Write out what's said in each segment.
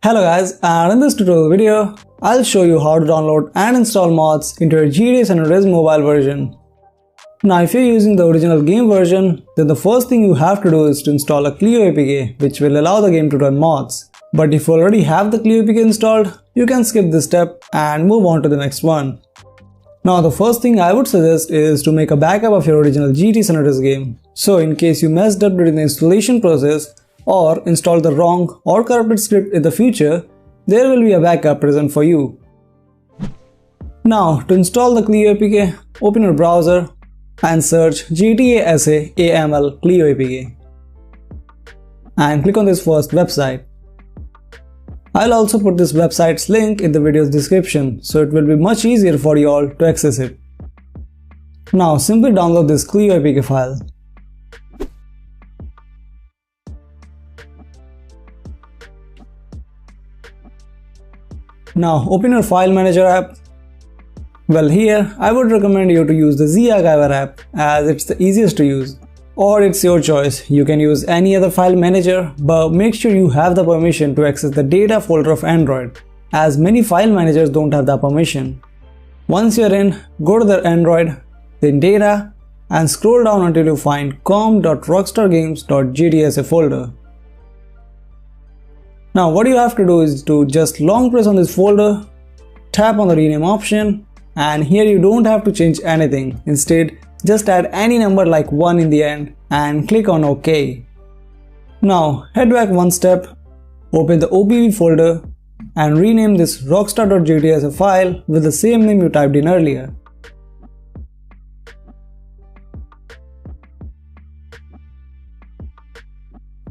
Hello guys, and in this tutorial video, I'll show you how to download and install mods into your GTA San Andreas mobile version. Now if you're using the original game version, then the first thing you have to do is to install a Clio APK which will allow the game to run mods. But if you already have the Clio APK installed, you can skip this step and move on to the next one. Now the first thing I would suggest is to make a backup of your original GTA San Andreas game. So in case you messed up during the installation process, or install the wrong or corrupted script in the future, there will be a backup present for you. Now to install the Clio APK, open your browser and search GTA SA AML Clio APK and click on this first website. I'll also put this website's link in the video's description, so it will be much easier for you all to access it. Now simply download this Clio APK file. Now open your file manager app. Well, here I would recommend you to use the Z-Archiver app as it's the easiest to use. Or it's your choice, you can use any other file manager, but make sure you have the permission to access the data folder of Android, as many file managers don't have that permission. Once you're in, go to the Android, then data, and scroll down until you find com.rockstargames.gtsa folder. Now what you have to do is to just long press on this folder, tap on the rename option, and here you don't have to change anything. Instead, just add any number like 1 in the end and click on OK. Now head back one step, open the OPV folder and rename this rockstar.gtsa file with the same name you typed in earlier.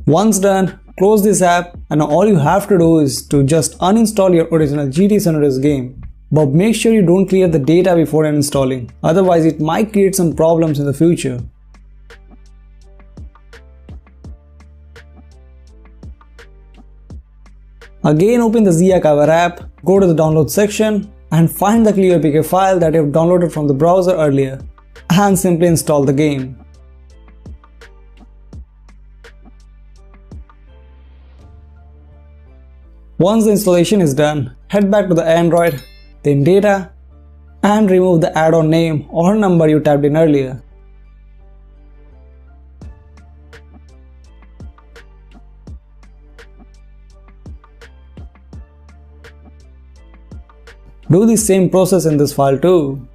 Once done, close this app, and now all you have to do is to just uninstall your original GTA San Andreas game. But make sure you don't clear the data before uninstalling, otherwise it might create some problems in the future. Again open the Z-Archiver app, go to the download section and find the Clio APK file that you have downloaded from the browser earlier and simply install the game. Once the installation is done, head back to the Android, then data, and remove the add-on name or number you typed in earlier. Do the same process in this file too.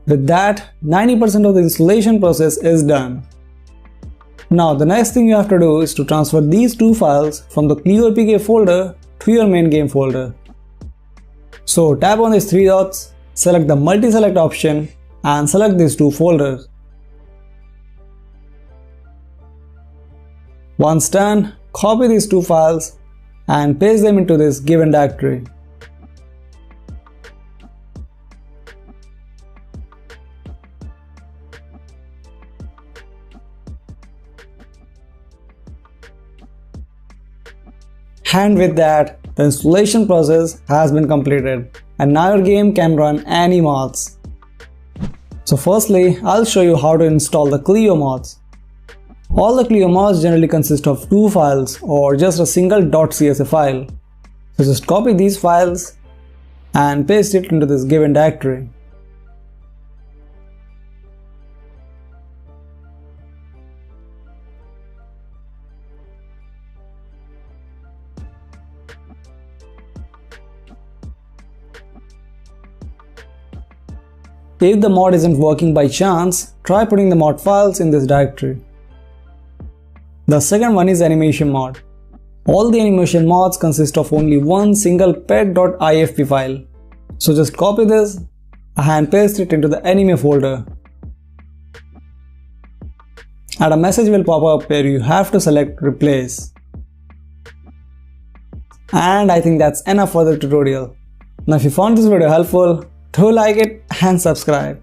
With that, 90% of the installation process is done. Now the next thing you have to do is to transfer these two files from the Clio APK folder to your main game folder. So tap on these three dots, select the multi-select option and select these two folders. Once done, copy these two files and paste them into this given directory. And with that, the installation process has been completed and now your game can run any mods. So firstly, I'll show you how to install the Clio mods. All the Clio mods generally consist of two files or just a single .csa file. So just copy these files and paste it into this given directory. If the mod isn't working by chance, try putting the mod files in this directory. The second one is animation mod. All the animation mods consist of only one single pet.ifp file. So just copy this and paste it into the anime folder. And a message will pop up where you have to select replace. And I think that's enough for the tutorial. Now if you found this video helpful, do like it and subscribe.